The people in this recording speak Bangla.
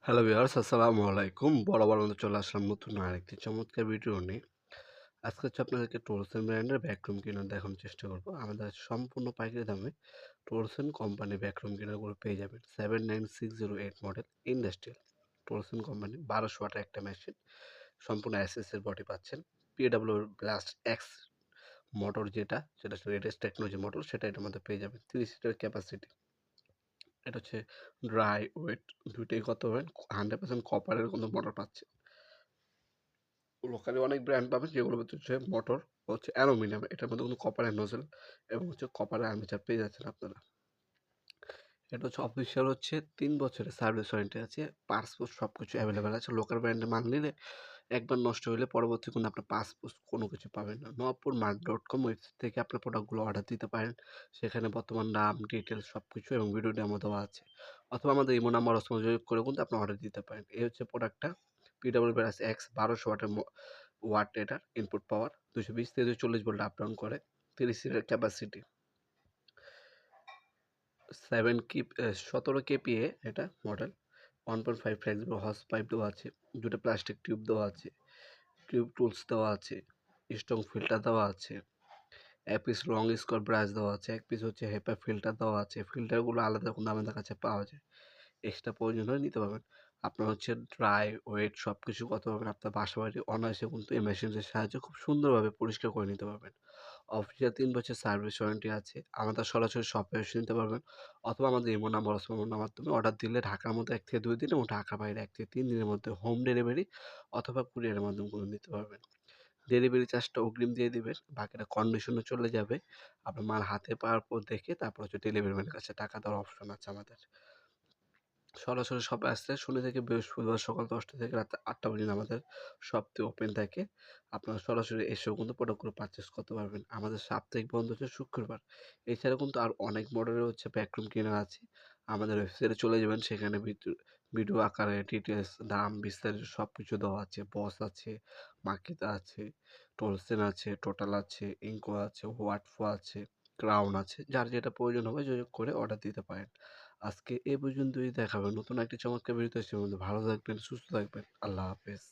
হ্যালো ভিউয়ার্স, আসসালামু আলাইকুম। বরাবর মতো চলে আসলাম নতুন আরেকটি চমৎকার ভিডিও নিয়ে। আজকে হচ্ছে আপনাদেরকে টোলসন ব্র্যান্ডের ব্যাকরুম ক্লিনার দেখানোর চেষ্টা করব। আমাদের সম্পূর্ণ পাইকারি দামে টোলসন কোম্পানি ব্যাকরুম ক্লিনারগুলো পেয়ে যাবেন। 79608 মডেল ইন্ডাস্ট্রিয়াল টোলসন কোম্পানি 1200 ওয়াটের একটা মেশিন, সম্পূর্ণ এসএস এর বডি পাচ্ছেন। পিডব্লিউ ব্লাস্ট এক্স মোটর যেটা লেটেস্ট টেকনোলজি মোটর, সেটা এটার মধ্যে পেয়ে যাবেন। 30 লিটার ক্যাপাসিটি। এটা হচ্ছে ড্রাই ওয়েট দুইটাই করতে পারবেন। 100% কপারের কোনো মোটর পাচ্ছে। লোকালি অনেক ব্র্যান্ড পাবেন যেগুলো হচ্ছে মোটর হচ্ছে অ্যালুমিনিয়াম, এটার মধ্যে কোনো কপারের নোজেল এবং হচ্ছে কপারের আর্মেচার পেয়ে যাচ্ছেন আপনারা। এটা হচ্ছে অফিসিয়াল, হচ্ছে 3 বছরের সার্ভিস ওয়ারেন্টি আছে। পাসপোর্ট সব কিছু অ্যাভেলেবেল আছে। লোকাল ব্র্যান্ডের মাল নিলে একবার নষ্ট হলে পরবর্তী কোনো আপনার পাসপোর্ট কোনো কিছু পাবেন না। নবপুর মার্ট.com ওয়েবসাইট থেকে আপনার প্রোডাক্টগুলো অর্ডার দিতে পারেন। সেখানে বর্তমান নাম, ডিটেলস সব কিছু এবং ভিডিও ডেমো দেওয়া আছে। অথবা আমাদের ইমো নাম্বার যোগাযোগ করে কিন্তু আপনি অর্ডার দিতে পারেন। এই হচ্ছে প্রোডাক্টটা। পিডব্লিউ ব্রাস এক্স 1200 ওয়াটের ওয়াট, এটার ইনপুট পাওয়ার 220 থেকে 240 ভোল্ট আপ ডাউন করে। 30 লিটার ক্যাপাসিটি। 17 কেপিএ এটা মডেল। 1.5 ফ্লেক্সিবল হস পাইপ দেওয়া আছে। দুটো প্লাস্টিক টিউব দেওয়া আছে। টিউব টুলস দেওয়া আছে। স্ট্রং ফিল্টার দেওয়া আছে। এক পিস লং স্কোর ব্রাশ দেওয়া আছে। এক পিস হচ্ছে হেপা ফিল্টার দেওয়া আছে। ফিল্টারগুলো আলাদা কোনো আমাদের কাছে পাওয়া যায়। এক্সট্রা প্রয়োজন হলে নিতে পারবেন। আপনার হচ্ছে ড্রাই ওয়েট সব কিছু করতে পারবেন। আপনার বাসা বাড়ি অনায়াসে কিন্তু এই মেশিনের সাহায্যে খুব সুন্দরভাবে পরিষ্কার করে নিতে পারবেন। অফিসিয়াল 3 বছর সার্ভিস ওয়ারেন্টি আছে। আমাদের সরাসরি শপে এসে নিতে পারবেন, অথবা আমাদের ইমো নাম্বার মাধ্যমে অর্ডার দিলে ঢাকার মধ্যে 1 থেকে 2 দিন এবং ঢাকার বাইরে 1 থেকে 3 দিনের মধ্যে হোম ডেলিভারি অথবা কুরিয়ারের মাধ্যমে করে নিতে পারবেন। ডেলিভারি চার্জটা অগ্রিম দিয়ে দিবেন, বাকিটা কন্ডিশনে চলে যাবে। আপনার মাল হাতে পাওয়ার পর দেখে তারপর হচ্ছে ডেলিভারি ম্যানের কাছে টাকা দেওয়ার অপশন আছে আমাদের। সরাসরি শপে আসলে শনি থেকে বৃহস্পতিবার সকাল 10টা থেকে রাত 8টা পর্যন্ত আমাদের শপটি ওপেন থাকে। আপনারা সরাসরি এসেও কিন্তু প্রোডাক্টগুলো পারচেস করতে পারবেন। আমাদের সাপ্তাহিক বন্ধ হচ্ছে শুক্রবার। এছাড়া কিন্তু আর অনেক মডেলের হচ্ছে ব্যাকরুম ক্লিনার আছে। আমাদের ওয়েবসাইটে চলে যাবেন, সেখানে ভিডিও আকারে ডিটেলস, দাম, বিস্তারিত সব কিছু দেওয়া আছে। বস আছে, মাকিতা আছে, টোলসেন আছে, টোটাল আছে, ইনকো আছে, ওয়াটফো আছে, ক্রাউন আছে। যার যেটা প্রয়োজন হবে যোগাযোগ করে অর্ডার দিতে পারেন। আজকে এ পর্যন্তই। দেখা হবে নতুন একটি চমৎকার ভিডিওতে। সে ভালো থাকবেন, সুস্থ থাকবেন। আল্লাহ হাফেজ।